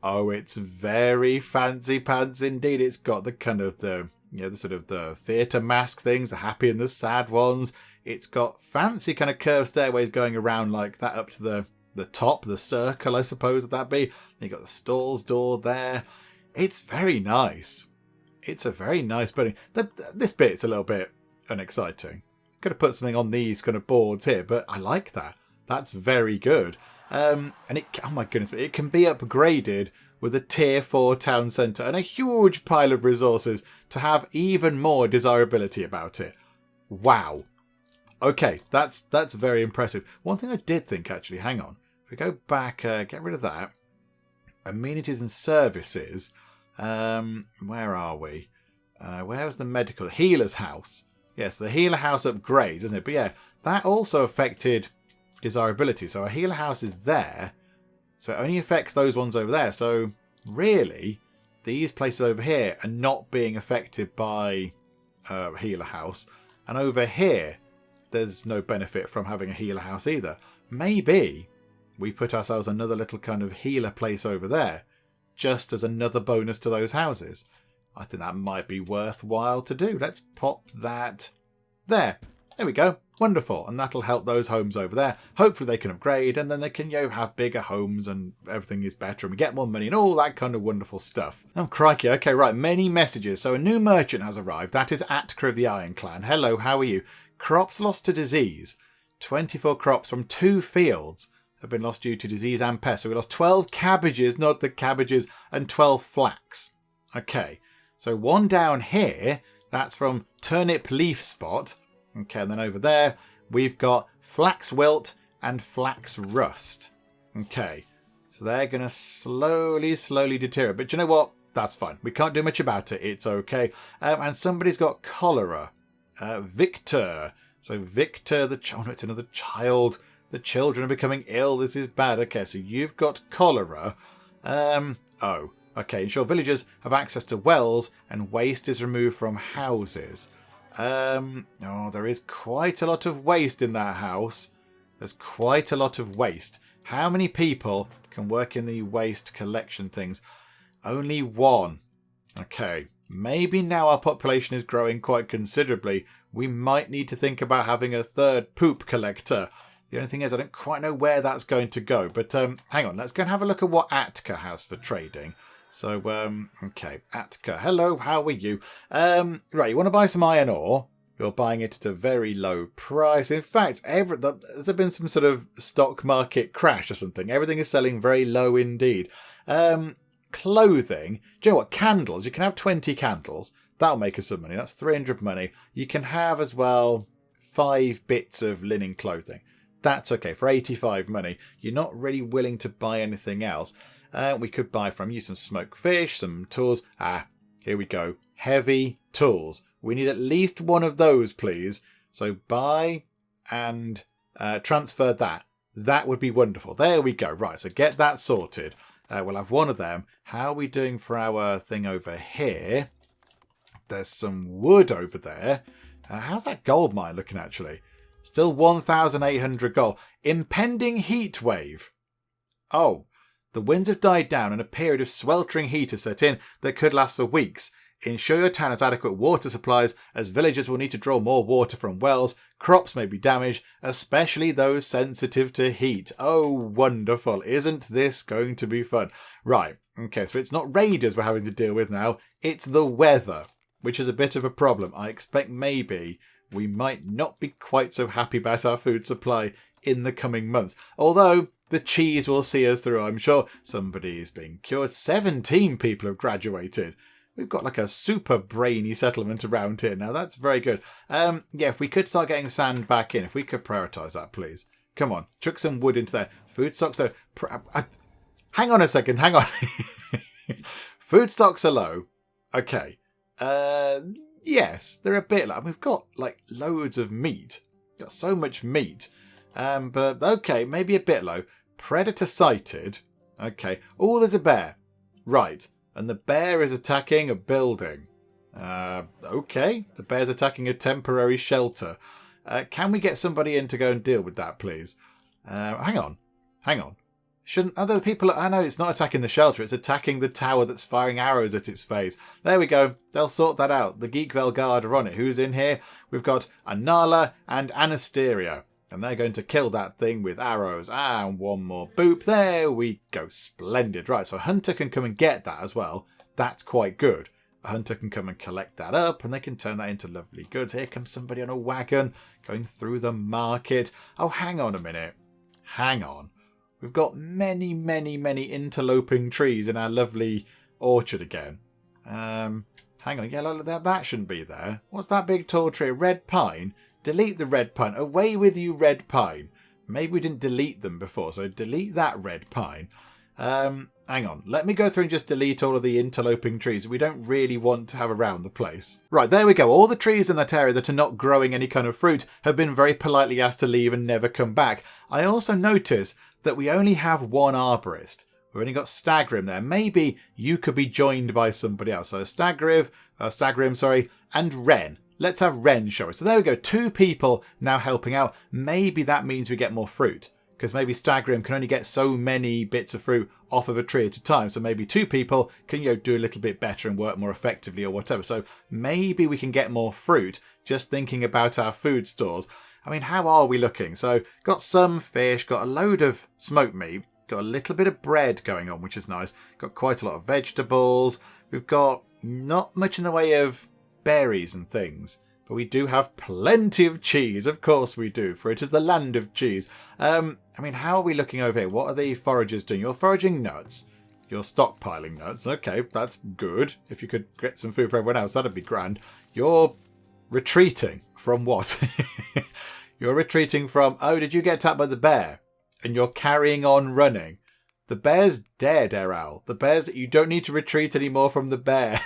Oh, it's very fancy pants indeed. It's got the kind of the sort of the theatre mask things, the happy and the sad ones. It's got fancy kind of curved stairways going around like that up to the top, the circle, I suppose would that be. Then you got the stalls door there. It's very nice. It's a very nice building. This bit's a little bit unexciting. Could have put something on these kind of boards here, but I like that. That's very good. And oh my goodness, it can be upgraded with a tier 4 town centre and a huge pile of resources to have even more desirability about it. Wow. Okay, that's very impressive. One thing I did think, actually, hang on. If we go back, get rid of that. Amenities and services. Where are we? Where was the medical? Healer's house. Yes, the healer house upgrades, isn't it? But yeah, that also affected desirability. So our healer house is there. So it only affects those ones over there. So really, these places over here are not being affected by healer house. And over here, there's no benefit from having a healer house either. Maybe we put ourselves another little kind of healer place over there, just as another bonus to those houses. I think that might be worthwhile to do. Let's pop that there. There we go. Wonderful. And that'll help those homes over there. Hopefully they can upgrade and then they can have bigger homes and everything is better and we get more money and all that kind of wonderful stuff. Oh, crikey. Okay, right. Many messages. So a new merchant has arrived. That is Atka of the Iron Clan. Hello, how are you? Crops lost to disease. 24 crops from 2 fields have been lost due to disease and pests. So we lost 12 cabbages, not the cabbages, and 12 flax. Okay. So 1 down here, that's from turnip leaf spot. Okay, and then over there, we've got flax wilt and flax rust. Okay, so they're going to slowly deteriorate. But you know what? That's fine. We can't do much about it. It's okay. And somebody's got cholera. Victor. So Victor, oh no, it's another child. The children are becoming ill. This is bad. Okay, so you've got cholera. Oh. Okay, ensure villagers have access to wells and waste is removed from houses. Oh, there is quite a lot of waste in that house. There's quite a lot of waste. How many people can work in the waste collection things? Only 1. Okay, maybe now our population is growing quite considerably. We might need to think about having a 3rd poop collector. The only thing is I don't quite know where that's going to go. But hang on, let's go and have a look at what Atka has for trading. So, okay, Atka, hello, how are you? Right, you want to buy some iron ore? You're buying it at a very low price. In fact, there's been some sort of stock market crash or something. Everything is selling very low indeed. Clothing, do you know what? Candles, you can have 20 candles. That'll make us some money. That's 300 money. You can have as well 5 bits of linen clothing. That's okay, for 85 money. You're not really willing to buy anything else. We could buy from you some smoked fish, some tools. Here we go. Heavy tools. We need at least 1 of those, please. So buy and transfer that. That would be wonderful. There we go. Right, so get that sorted. We'll have 1 of them. How are we doing for our thing over here? There's some wood over there. How's that gold mine looking, actually? Still 1,800 gold. Impending heat wave. Oh. The winds have died down and a period of sweltering heat has set in that could last for weeks. Ensure your town has adequate water supplies, as villagers will need to draw more water from wells. Crops may be damaged, especially those sensitive to heat. Oh, wonderful. Isn't this going to be fun? Right, okay, so it's not raiders we're having to deal with now. It's the weather, which is a bit of a problem. I expect maybe we might not be quite so happy about our food supply in the coming months. Although the cheese will see us through, I'm sure. Somebody is being cured. 17 people have graduated. We've got like a super brainy settlement around here now. That's very good. Yeah, if we could start getting sand back in, if we could prioritise that, please. Come on, chuck some wood into there. Food stocks are... hang on a second, hang on. Food stocks are low. Okay. Yes, they're a bit low. We've got like loads of meat. Got so much meat. But okay, maybe a bit low. Predator sighted. Okay. Oh, there's a bear. Right. And the bear is attacking a building. Okay. The bear's attacking a temporary shelter. Can we get somebody in to go and deal with that, please? Hang on. Shouldn't other people... I know it's not attacking the shelter. It's attacking the tower that's firing arrows at its face. There we go. They'll sort that out. The Geek Guard are on it. Who's in here? We've got Anala and Anasteria. And they're going to kill that thing with arrows. And one more boop. There we go. Splendid. Right, so a hunter can come and get that as well. That's quite good. A hunter can come and collect that up, and they can turn that into lovely goods. Here comes somebody on a wagon going through the market. Oh, hang on a minute. Hang on. We've got many, many, many interloping trees in our lovely orchard again. Hang on. Yeah, that shouldn't be there. What's that big tall tree? A red pine? Delete the red pine. Away with you, red pine. Maybe we didn't delete them before, so delete that red pine. Hang on. Let me go through and just delete all of the interloping trees that we don't really want to have around the place. Right, there we go. All the trees in that area that are not growing any kind of fruit have been very politely asked to leave and never come back. I also notice that we only have one arborist. We've only got Stagrim there. Maybe you could be joined by somebody else. So Stagrim, and Wren. Let's have Wren show us. So there we go. 2 people now helping out. Maybe that means we get more fruit. Because maybe Stagrim can only get so many bits of fruit off of a tree at a time. So maybe 2 people can, do a little bit better and work more effectively or whatever. So maybe we can get more fruit just thinking about our food stores. I mean, how are we looking? So got some fish, got a load of smoked meat, got a little bit of bread going on, which is nice. Got quite a lot of vegetables. We've got not much in the way of berries and things. But we do have plenty of cheese. Of course we do, for it is the land of cheese. I mean, how are we looking over here? What are the foragers doing? You're foraging nuts. You're stockpiling nuts. Okay, that's good. If you could get some food for everyone else, that'd be grand. You're retreating from what? You're retreating from... Oh, did you get attacked by the bear? And you're carrying on running. The bear's dead, Eral. The bear's... You don't need to retreat anymore from the bear.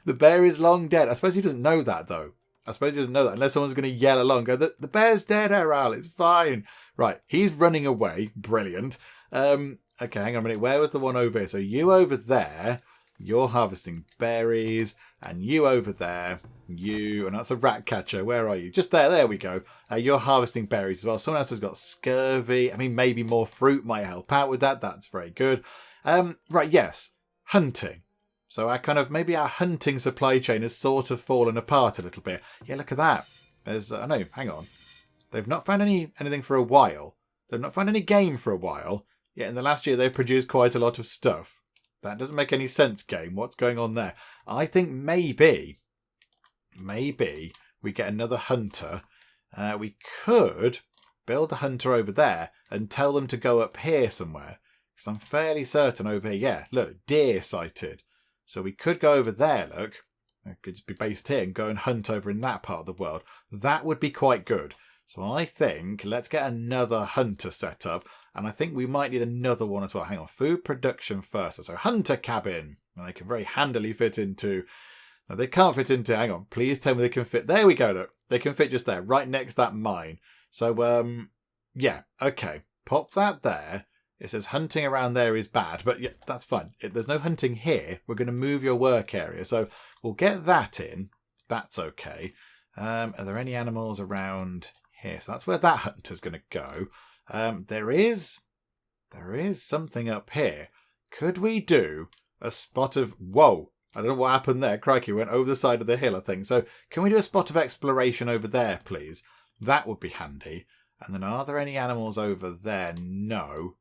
The bear is long dead. I suppose he doesn't know that, though. I suppose he doesn't know that unless someone's going to yell along. Go, the bear's dead, Eral. It's fine. Right, he's running away. Brilliant. Okay, hang on a minute. Where was the one over here? So you over there, you're harvesting berries. And you over there, and that's a rat catcher. Where are you? Just there. There we go. You're harvesting berries as well. Someone else has got scurvy. I mean, maybe more fruit might help out with that. That's very good. Right, yes. Hunting. So maybe our hunting supply chain has sort of fallen apart a little bit. Yeah, look at that. There's, no, hang on. They've not found anything for a while. They've not found any game for a while. Yet in the last year, they've produced quite a lot of stuff. That doesn't make any sense, game. What's going on there? I think maybe we get another hunter. We could build a hunter over there and tell them to go up here somewhere. Because I'm fairly certain over here, yeah, look, deer sighted. So we could go over there, look. It could just be based here and go and hunt over in that part of the world. That would be quite good. So I think let's get another hunter set up. And I think we might need another one as well. Hang on, food production first. So hunter cabin. And they can very handily fit into... No, they can't fit into... Hang on, please tell me they can fit... There we go, look. They can fit just there, right next to that mine. So, yeah, okay. Pop that there. It says hunting around there is bad, but yeah, that's fine. There's no hunting here. We're going to move your work area. So we'll get that in. That's okay. Are there any animals around here? So that's where that hunter's going to go. There is something up here. Could we do a spot of... Whoa, I don't know what happened there. Crikey, went over the side of the hill, I think. So can we do a spot of exploration over there, please? That would be handy. And then are there any animals over there? No.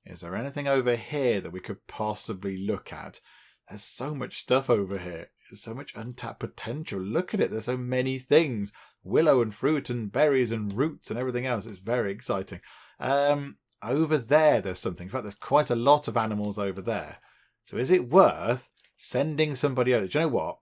Is there anything over here that we could possibly look at? There's so much stuff over here. There's so much untapped potential. Look at it. There's so many things. Willow and fruit and berries and roots and everything else. It's very exciting. Over there, there's something. In fact, there's quite a lot of animals over there. So is it worth sending somebody over? Do you know what?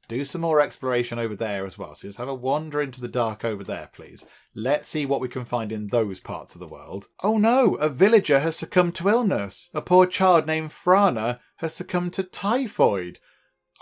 Do some more exploration over there as well. So just have a wander into the dark over there, please. Let's see what we can find in those parts of the world. Oh no, a villager has succumbed to illness. A poor child named Frana has succumbed to typhoid.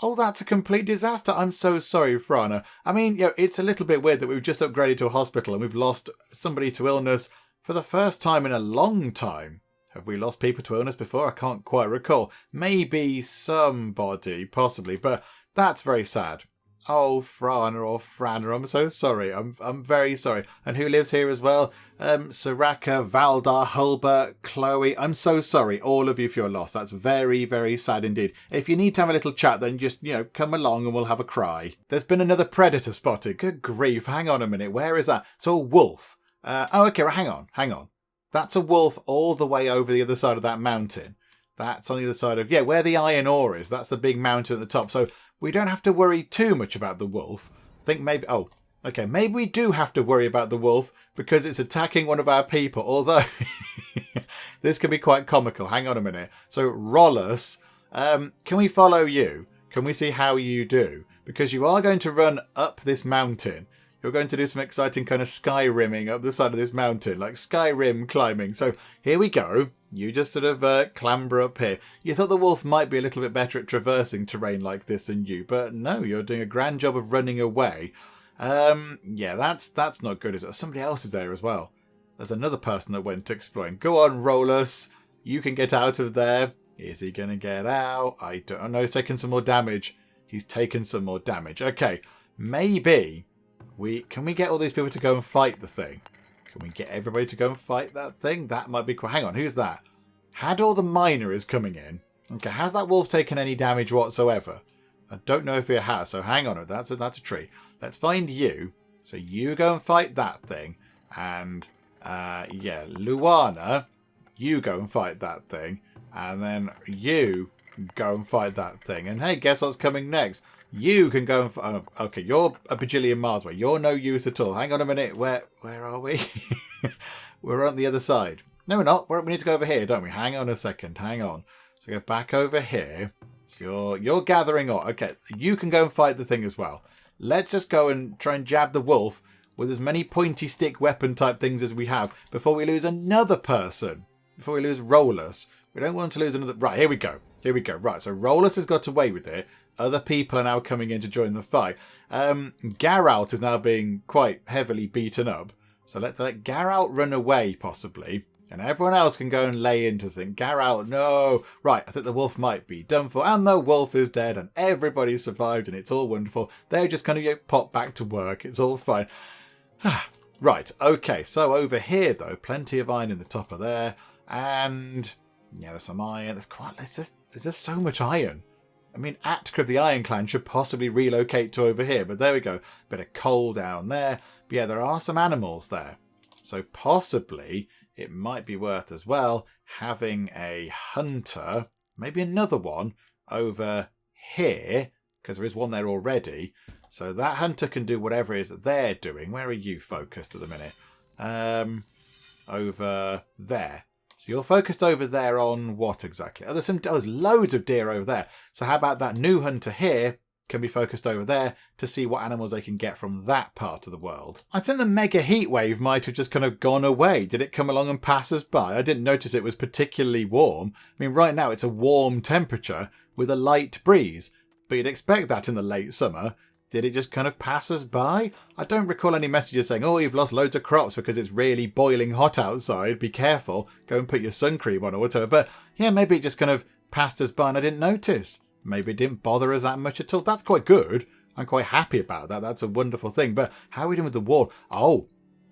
Oh, that's a complete disaster. I'm so sorry, Frana. I mean, it's a little bit weird that we've just upgraded to a hospital and we've lost somebody to illness for the first time in a long time. Have we lost people to illness before? I can't quite recall. Maybe somebody, possibly, but that's very sad. Oh, Frana or Frana, I'm so sorry. I'm very sorry. And who lives here as well? Soraka, Valdar, Hulbert, Chloe. I'm so sorry, all of you, for your loss. That's very, very sad indeed. If you need to have a little chat, then just, come along and we'll have a cry. There's been another predator spotted. Good grief. Hang on a minute. Where is that? It's a wolf. Okay, hang on. That's a wolf all the way over the other side of that mountain. That's on the other side of, where the iron ore is. That's the big mountain at the top. So we don't have to worry too much about the wolf. I think maybe, maybe we do have to worry about the wolf because it's attacking one of our people. Although, this can be quite comical. Hang on a minute. So, Rollus, can we follow you? Can we see how you do? Because you are going to run up this mountain. You're going to do some exciting kind of Skyrimming up the side of this mountain, like Skyrim climbing. So here we go. You just sort of clamber up here. You thought the wolf might be a little bit better at traversing terrain like this than you, but no, you're doing a grand job of running away. That's not good, is it? Somebody else is there as well. There's another person that went exploring. Go on, Rolus. You can get out of there. Is he going to get out? I don't know. He's taken some more damage. Okay, maybe... Can we get all these people to go and fight the thing? Can we get everybody to go and fight that thing? That might be cool. Hang on, who's that? Hador the Miner is coming in. Okay, has that wolf taken any damage whatsoever? I don't know if it has, so hang on. That's a tree. Let's find you. So you go and fight that thing. And, Luana, you go and fight that thing. And then you go and fight that thing. And hey, guess what's coming next? You can go and... okay, you're a bajillion miles away. You're no use at all. Hang on a minute. Where are we? We're on the other side. No, we're not. We need to go over here, don't we? Hang on a second. Hang on. So go back over here. So you're gathering on. Okay, you can go and fight the thing as well. Let's just go and try and jab the wolf with as many pointy stick weapon type things as we have before we lose another person. Before we lose Rolus. We don't want to lose another... Right, here we go. Right, so Rolus has got away with it. Other people are now coming in to join the fight. Geralt is now being quite heavily beaten up. So let's let Geralt run away, possibly. And everyone else can go and lay into the thing. Geralt, no. Right, I think the wolf might be done for. And the wolf is dead. And everybody survived. And it's all wonderful. They just kind of pop back to work. It's all fine. Right, okay. So over here, though, plenty of iron in the top of there. And... there's some iron. There's just so much iron. I mean, Atka of the Iron Clan should possibly relocate to over here, but there we go. Bit of coal down there. But there are some animals there. So possibly it might be worth as well having a hunter, maybe another one over here, because there is one there already. So that hunter can do whatever it is that they're doing. Where are you focused at the minute? Over there. So you're focused over there on what exactly? There's loads of deer over there. So how about that new hunter here can be focused over there to see what animals they can get from that part of the world. I think the mega heat wave might have just kind of gone away. Did it come along and pass us by? I didn't notice it was particularly warm. I mean, right now it's a warm temperature with a light breeze, but you'd expect that in the late summer. Did it just kind of pass us by? I don't recall any messages saying, oh, you've lost loads of crops because it's really boiling hot outside. Be careful. Go and put your sun cream on or whatever. But yeah, maybe it just kind of passed us by and I didn't notice. Maybe it didn't bother us that much at all. That's quite good. I'm quite happy about that. That's a wonderful thing. But how are we doing with the wall? Oh,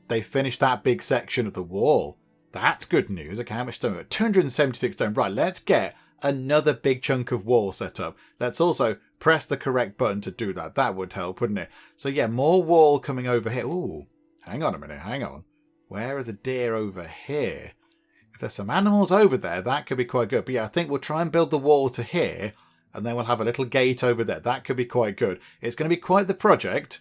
they finished that big section of the wall. That's good news. Okay, how much stone? 276 stone. Right, let's get another big chunk of wall set up. Let's also press the correct button to do that. That would help, wouldn't it? So yeah, more wall coming over here. Ooh, hang on a minute, hang on. Where are the deer over here? If there's some animals over there, that could be quite good. But yeah, I think we'll try and build the wall to here. and then we'll have a little gate over there. That could be quite good. It's going to be quite the project,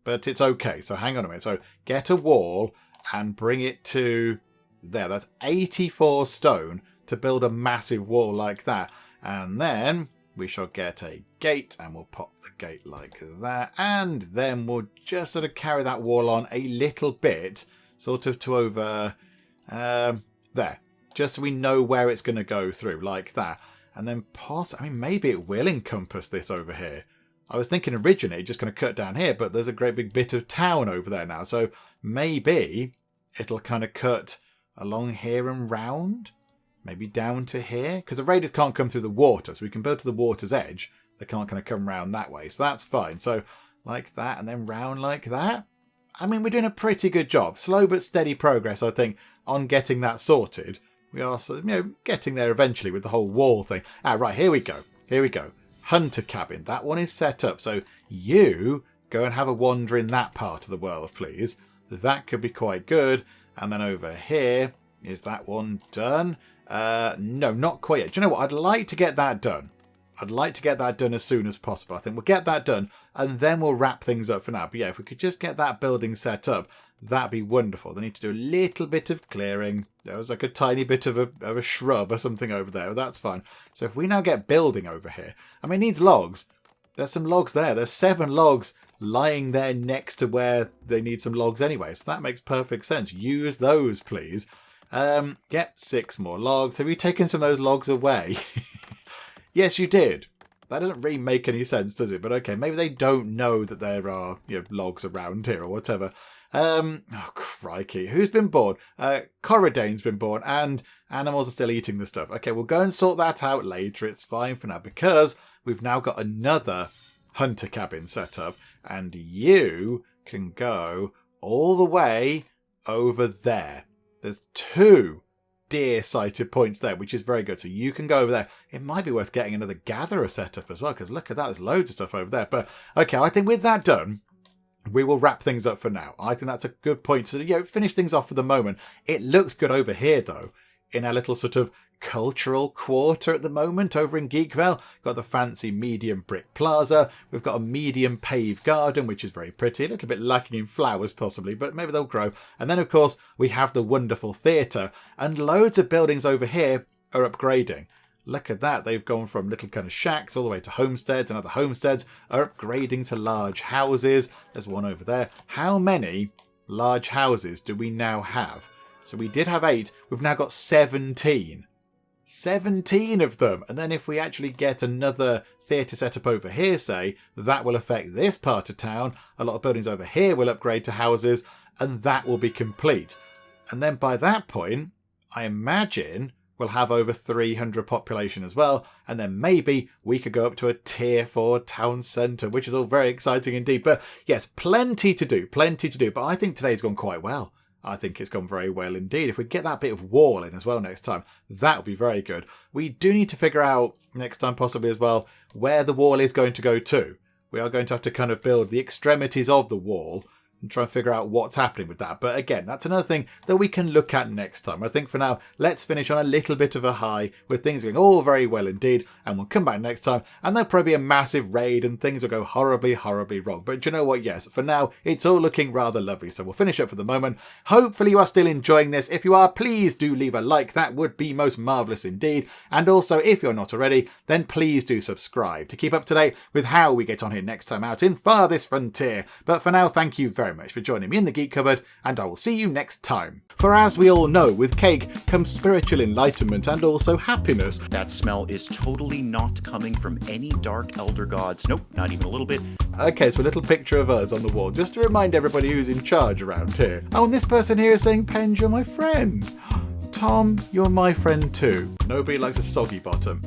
but it's okay. So hang on a minute. So get a wall and bring it to there. That's 84 stone to build a massive wall like that. And then we shall get a gate, and we'll pop the gate like that. And then we'll just sort of carry that wall on a little bit, sort of to over there. Just so we know where it's going to go through, like that. And then maybe it will encompass this over here. I was thinking originally just going to cut down here, but there's a great big bit of town over there now. So maybe it'll kind of cut along here and round. Maybe down to here. Because the raiders can't come through the water, so we can build to the water's edge. They can't kind of come round that way, so that's fine. So like that, and then round like that. I mean, we're doing a pretty good job. Slow but steady progress, I think, on getting that sorted. We are, getting there eventually with the whole wall thing. Right, here we go. Here we go. Hunter cabin. That one is set up. So you go and have a wander in that part of the world, please. That could be quite good. And then over here, is that one done? No, not quite yet. Do you know what? I'd like to get that done. I'd like to get that done as soon as possible. I think we'll get that done and then we'll wrap things up for now. But yeah, if we could just get that building set up, that'd be wonderful. They need to do a little bit of clearing. There was like a tiny bit of a shrub or something over there. That's fine. So if we now get building over here, I mean, it needs logs. There's some logs there. There's 7 logs lying there next to where they need some logs anyway. So that makes perfect sense. Use those, please. Yep, 6 more logs. Have you taken some of those logs away? Yes, you did. That doesn't really make any sense, does it? But okay, maybe they don't know that there are logs around here or whatever. Oh, crikey. Who's been born? Corridane's been born, and animals are still eating the stuff. Okay, we'll go and sort that out later. It's fine for now, because we've now got another hunter cabin set up, and you can go all the way over there. There's 2 deer sighted points there, which is very good. So you can go over there. It might be worth getting another gatherer set up as well, because look at that. There's loads of stuff over there. But okay, I think with that done, we will wrap things up for now. I think that's a good point to finish things off for the moment. It looks good over here, though, in our little sort of cultural quarter at the moment over in Geekville. Got the fancy medium brick plaza. We've got a medium paved garden, which is very pretty. A little bit lacking in flowers, possibly, but maybe they'll grow. And then, of course, we have the wonderful theatre. And loads of buildings over here are upgrading. Look at that. They've gone from little kind of shacks all the way to homesteads, and other homesteads are upgrading to large houses. There's one over there. How many large houses do we now have? So we did have 8. We've now got 17. 17 of them. And then if we actually get another theatre set up over here, say, that will affect this part of town. A lot of buildings over here will upgrade to houses, and that will be complete. And then by that point, I imagine we'll have over 300 population as well. And then maybe we could go up to a tier 4 town centre, which is all very exciting indeed. But yes, plenty to do. But I think today's gone quite well. I think it's gone very well indeed. If we get that bit of wall in as well next time, that would be very good. We do need to figure out next time possibly as well where the wall is going to go to. We are going to have to kind of build the extremities of the wall and try and figure out what's happening with that. But again, that's another thing that we can look at next time. I think for now, let's finish on a little bit of a high with things going all very well indeed. And we'll come back next time and there'll probably be a massive raid and things will go horribly, horribly wrong. But you know what? Yes, for now, it's all looking rather lovely. So we'll finish up for the moment. Hopefully you are still enjoying this. If you are, please do leave a like. That would be most marvellous indeed. And also, if you're not already, then please do subscribe to keep up to date with how we get on here next time out in Farthest Frontier. But for now, thank you very much for joining me in the Geek Cupboard, and I will see you next time. For as we all know, with cake comes spiritual enlightenment and also happiness. That smell is totally not coming from any dark elder gods. Nope, not even a little bit. Okay, so a little picture of us on the wall, just to remind everybody who's in charge around here. Oh, and this person here is saying, Penge, you're my friend. Tom, you're my friend too. Nobody likes a soggy bottom.